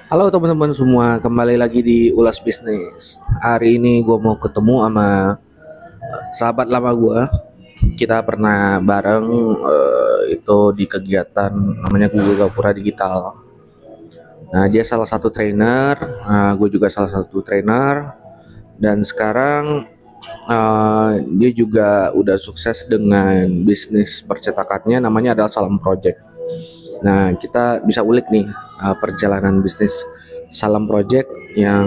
Halo teman-teman semua, kembali lagi di Ulas Bisnis. Hari ini gue mau ketemu sama sahabat lama gue. Kita pernah bareng itu di kegiatan namanya Google Gapura Digital. Nah, dia salah satu trainer, gue juga salah satu trainer. Dan sekarang dia juga udah sukses dengan bisnis percetakannya, namanya adalah Salam Project. Nah, kita bisa ulik nih perjalanan bisnis Salam Project yang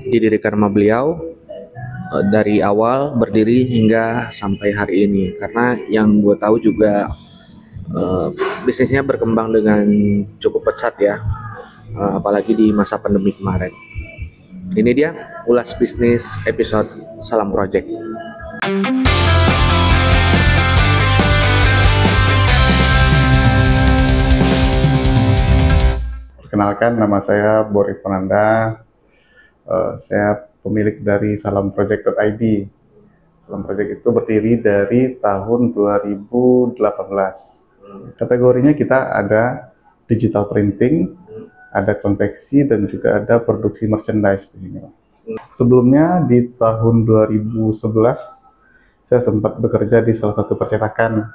didirikan sama beliau dari awal berdiri hingga sampai hari ini. Karena yang gue tahu juga eh, bisnisnya berkembang dengan cukup pesat ya, apalagi di masa pandemi kemarin. Ini dia ulas bisnis episode Salam Project. Perkenalkan, nama saya Bori Penanda. Saya pemilik dari salamproject.id. Salam Project itu berdiri dari tahun 2018. Kategorinya kita ada digital printing, ada konveksi, dan juga ada produksi merchandise di sini. Sebelumnya di tahun 2011, saya sempat bekerja di salah satu percetakan.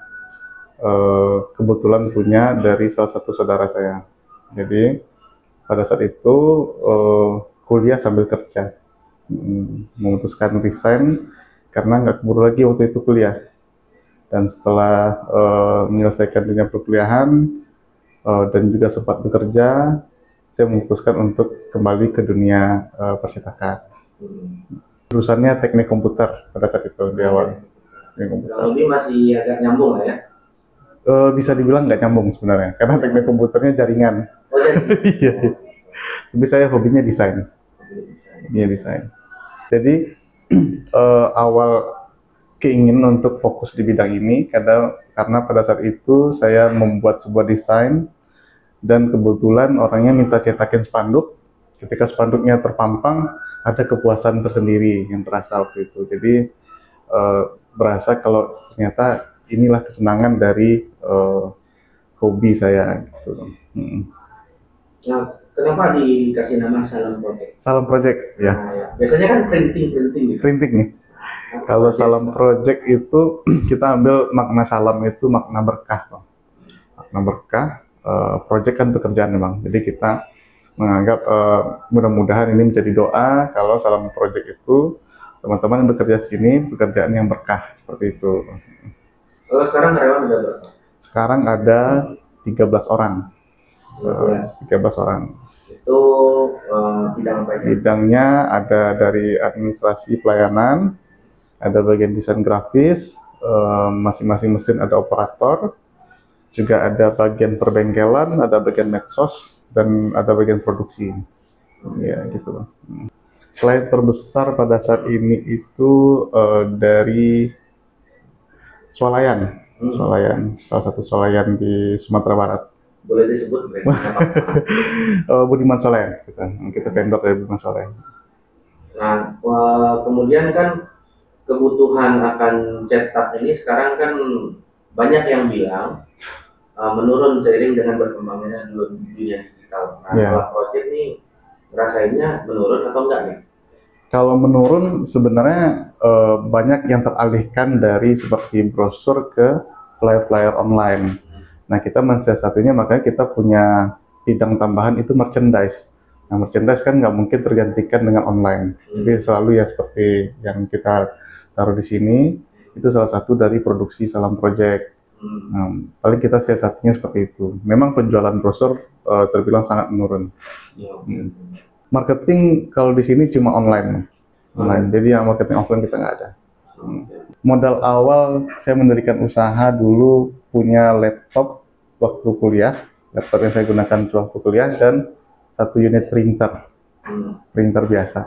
Kebetulan punya dari salah satu saudara saya. Jadi pada saat itu kuliah sambil kerja, memutuskan resign karena nggak keburu lagi waktu itu kuliah. Dan setelah menyelesaikan dunia perkuliahan dan juga sempat bekerja, saya memutuskan untuk kembali ke dunia percetakan. Jurusannya teknik komputer pada saat itu di awal. Teknik komputer. Kalau ini masih agak nyambung lah ya. Bisa dibilang nggak nyambung sebenarnya, karena teknik komputernya jaringan. Oh, jadi Iya. Tapi saya hobinya desain. Iya, desain. Jadi awal keinginan untuk fokus di bidang ini karena pada saat itu saya membuat sebuah desain dan kebetulan orangnya minta cetakin spanduk. Ketika spanduknya terpampang, ada kepuasan tersendiri yang terasa waktu itu. Jadi berasa kalau ternyata inilah kesenangan dari hobi saya gitu. Nah, kenapa dikasih nama Salam Project? Salam Project ya. Nah, ya. Biasanya kan printing gitu. Printing nih. Kalau Salam Project itu kita ambil makna salam itu makna berkah, Bang. Makna berkah, project kan pekerjaan memang. Jadi kita menganggap mudah-mudahan ini menjadi doa kalau Salam Project itu teman-teman yang bekerja di sini pekerjaan yang berkah seperti itu. Kalau sekarang karyawan udah berapa? Sekarang ada 13 orang. 13 orang. Itu bidang apa aja? Bidangnya ada dari administrasi pelayanan, ada bagian desain grafis, masing-masing mesin ada operator, juga ada bagian perbengkelan, ada bagian medsos, dan ada bagian produksi. Ya gitu. Klien terbesar pada saat ini itu dari Swalayan, salah satu swalayan di Sumatera Barat. Boleh disebut brand Budiman Swalayan, kita vendor dari Budiman Swalayan. Nah, kemudian kan kebutuhan akan cetak ini sekarang kan banyak yang bilang menurun seiring dengan berkembangnya dunia digital. Nah, Ya. Salam Project ini ngerasainnya menurun atau enggak nih? Kalau menurun sebenarnya banyak yang teralihkan dari seperti brosur ke flyer-flyer online. Nah, kita mensiasatinya makanya kita punya bidang tambahan itu merchandise. Nah, merchandise kan nggak mungkin tergantikan dengan online. Jadi selalu ya seperti yang kita taruh di sini, itu salah satu dari produksi Salam Project. Nah, paling kita siasatinya seperti itu. Memang penjualan brosur terbilang sangat menurun. Marketing kalau di sini cuma online. Jadi yang marketing offline kita nggak ada. Modal awal saya mendirikan usaha dulu punya laptop waktu kuliah, laptop yang saya gunakan waktu kuliah dan satu unit printer biasa.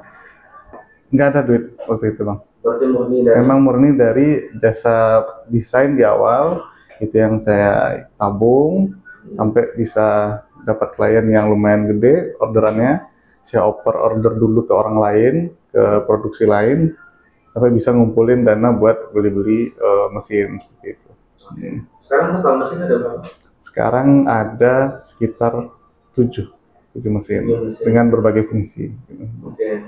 Nggak ada duit waktu itu, Bang. Berarti murni dari Memang murni dari jasa desain di awal, itu yang saya tabung sampai bisa dapat klien yang lumayan gede orderannya. Saya oper order dulu ke orang lain, ke produksi lain, sampai bisa ngumpulin dana buat beli-beli mesin seperti itu. sekarang total mesin ada berapa? Sekarang ada sekitar 7 7 mesin 7 mesin. dengan berbagai fungsi. Oke.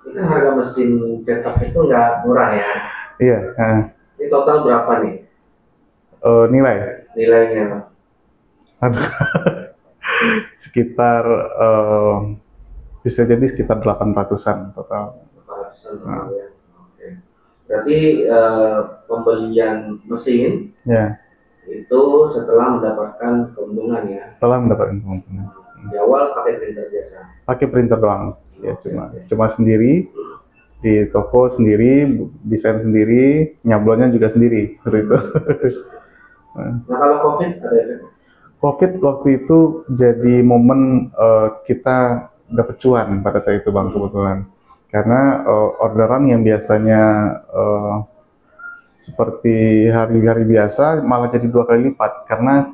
Ini kan harga mesin cetak itu nggak murah ya. Iya. Ini total berapa nih? Nilai Nilainya, Pak? sekitar bisa jadi sekitar 800-an total. 800-an total ya. Oke. Berarti pembelian mesin Ya, itu setelah mendapatkan keuntungan ya. setelah mendapatkan keuntungan. Di awal pakai printer biasa. Pakai printer doang. Ya, Oke, cuma sendiri di toko sendiri, desain sendiri, nyablonnya juga sendiri, seperti itu. Nah kalau COVID ada efek? COVID waktu itu jadi momen kita dapat cuan pada saat itu Bang, kebetulan. Karena orderan yang biasanya seperti hari-hari biasa malah jadi 2 kali lipat, karena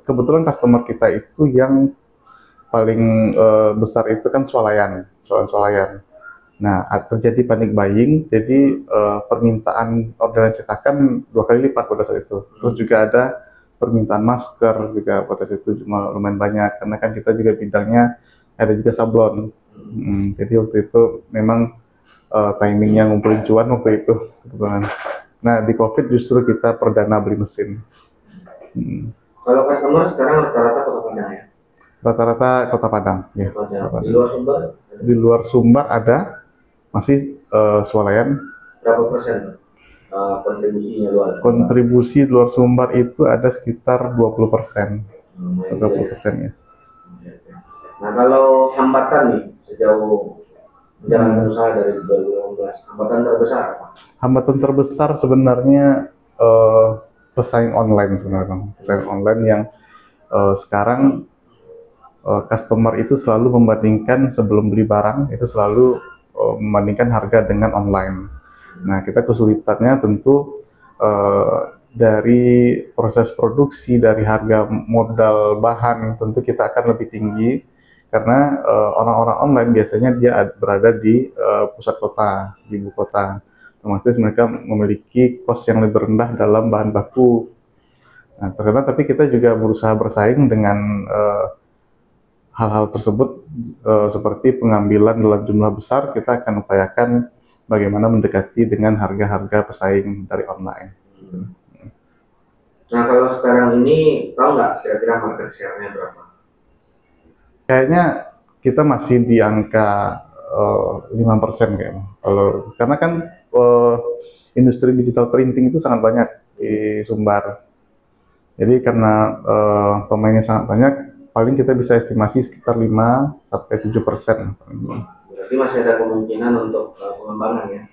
kebetulan customer kita itu yang paling besar itu kan swalayan. Nah, terjadi panic buying, jadi permintaan orderan cetakan 2 kali lipat pada saat itu. Terus juga ada permintaan masker juga pada saat itu lumayan banyak, karena kan kita juga bidangnya ada juga sablon. Jadi waktu itu memang timingnya ngumpulin cuan waktu itu kebetulan. Nah, di COVID justru kita perdana beli mesin. Kalau customer sekarang rata-rata Kota Padang ya? Rata-rata Kota Padang, ya. Di luar Sumbar? Di luar Sumbar ada, masih swalayan. Berapa persen kontribusinya luar? Kontribusi luar Sumbar itu ada sekitar 20%. 20% ya. Nah kalau hambatan nih sejauh menjalankan usaha dari 2018, hambatan terbesar apa? Hambatan terbesar sebenarnya pesaing online sebenarnya, Bang. Pesaing online yang sekarang customer itu selalu membandingkan sebelum beli barang itu selalu membandingkan harga dengan online. Nah, kita kesulitannya tentu dari proses produksi, dari harga modal bahan tentu kita akan lebih tinggi, karena orang-orang online biasanya dia berada di pusat kota, di ibu kota. Otomatis mereka memiliki cost yang lebih rendah dalam bahan baku. Nah, ternyata tapi kita juga berusaha bersaing dengan hal-hal tersebut, seperti pengambilan dalam jumlah besar. Kita akan upayakan bagaimana mendekati dengan harga-harga pesaing dari online. Nah kalau sekarang ini tahu nggak kira-kira market share-nya berapa? Kayaknya kita masih di angka 5% kayaknya. Karena kan industri digital printing itu sangat banyak di Sumbar. Jadi karena pemainnya sangat banyak, paling kita bisa estimasi sekitar 5-7%. Berarti masih ada kemungkinan untuk pengembangan ya?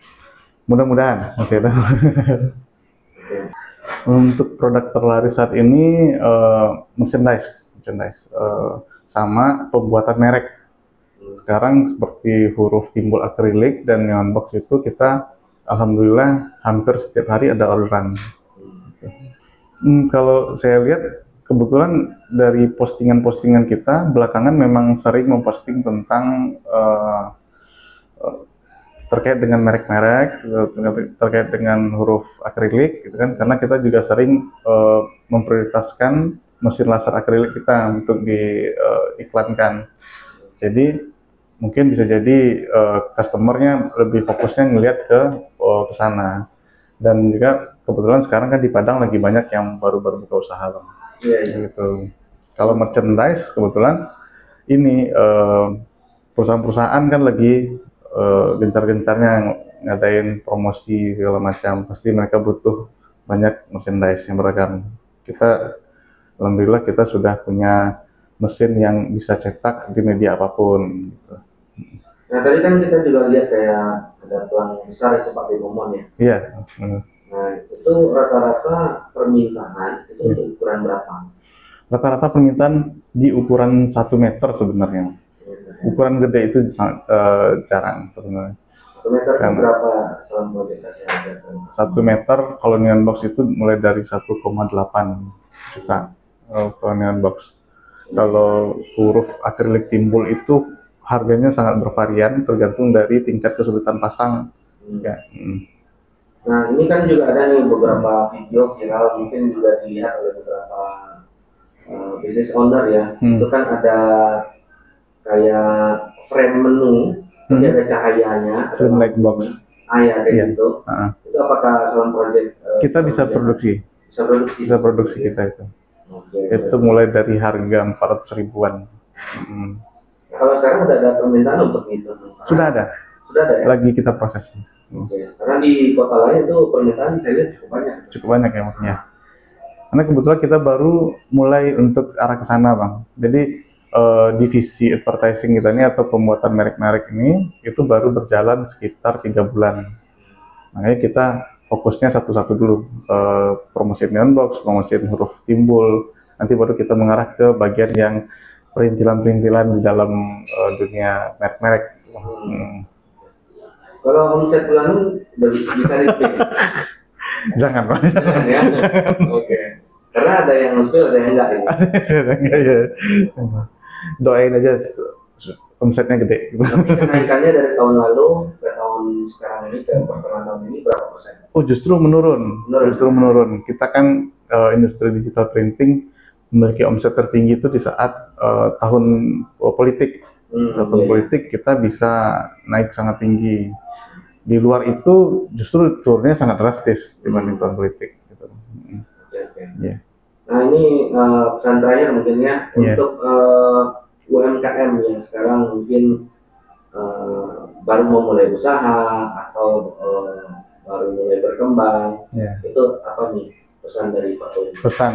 Mudah-mudahan masih ada. Untuk produk terlaris saat ini merchandise, sama pembuatan merek. Sekarang seperti huruf timbul akrilik dan neon box itu kita alhamdulillah hampir setiap hari ada orderan. Kalau saya lihat kebetulan dari postingan-postingan kita belakangan memang sering memposting tentang terkait dengan merek-merek, terkait dengan huruf akrilik, gitu kan? Karena kita juga sering memprioritaskan mesin laser akrilik kita untuk diiklankan. Jadi mungkin bisa jadi customernya lebih fokusnya ngelihat ke sana. Dan juga kebetulan sekarang kan di Padang lagi banyak yang baru-baru buka usaha, Bang. Iya. Gitu. Kalau merchandise kebetulan ini perusahaan-perusahaan kan lagi gencar-gencarnya ngadain promosi segala macam, pasti mereka butuh banyak merchandise yang beragam. Alhamdulillah kita sudah punya mesin yang bisa cetak di media apapun. Gitu. Nah tadi kan kita juga lihat kayak ada pelang besar itu pakai momon ya. Iya. Nah itu rata-rata permintaan itu untuk ukuran berapa? Rata-rata permintaan di ukuran 1 meter sebenarnya. Ukuran gede itu sangat jarang sebenarnya. 1 meter itu berapa salam modifikasi harga? 1 meter kalau neon box itu mulai dari 1,8 juta kalau neon box. Kalau huruf akrilik timbul itu harganya sangat bervarian tergantung dari tingkat kesulitan pasang. Ya. Nah ini kan juga ada nih beberapa video viral, mungkin juga dilihat oleh beberapa business owner ya. Itu kan ada kayak frame menu, jadi ada cahayanya, Slim light box. Ya kayak Iya. gitu. Itu apakah Salam Project Kita bisa produksi. Bisa produksi kita itu. Itu mulai dari harga 400 ribuan. Kalau sekarang udah ada permintaan untuk itu? Sudah ada. Sudah ada ya? Lagi kita proses. Karena di kota lain itu permintaan saya lihat cukup banyak. Cukup banyak ya makanya. Karena kebetulan kita baru mulai untuk arah ke sana, Bang. Jadi divisi advertising kita ini atau pembuatan merek-merek ini itu baru berjalan sekitar 3 bulan. Makanya kita fokusnya satu-satu dulu, promosi neon box, promosi huruf timbul, nanti baru kita mengarah ke bagian yang perintilan-perintilan di dalam dunia merek-merek. Kalau omset bulanan udah bisa di-spill? Jangan, Pak. Jangan ya? Oke. Karena ada yang spill, ada yang enggak ini. Ada enggak ya. Doain aja omsetnya gede. Tapi kenaikannya dari tahun lalu ke tahun sekarang ini, ke pertengahan tahun ini berapa persen? Oh, justru menurun. Justru menurun. Kita kan industri digital printing memiliki omset tertinggi itu di saat tahun politik. Saat tahun politik kita bisa naik sangat tinggi. Di luar itu justru turunnya sangat drastis dibanding tahun politik. Gitu. Yeah. Nah ini pesan terakhir mungkin ya untuk UMKM yang sekarang mungkin baru mau mulai usaha atau baru mulai berkembang, itu apa nih pesan dari Pak Tony? Pesan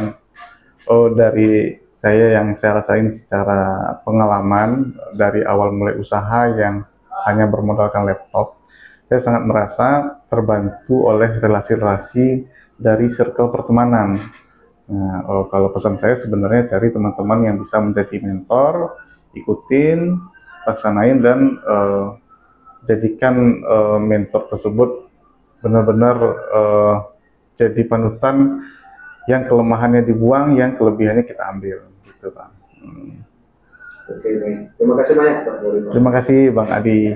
dari saya yang saya rasain secara pengalaman dari awal mulai usaha yang hanya bermodalkan laptop, saya sangat merasa terbantu oleh relasi-relasi dari circle pertemanan. Nah, kalau pesan saya sebenarnya cari teman-teman yang bisa menjadi mentor, ikutin, laksanain, dan jadikan mentor tersebut benar-benar jadi panutan yang kelemahannya dibuang, yang kelebihannya kita ambil, gitu Bang. Oke, terima kasih banyak Pak. Terima kasih Bang Adi.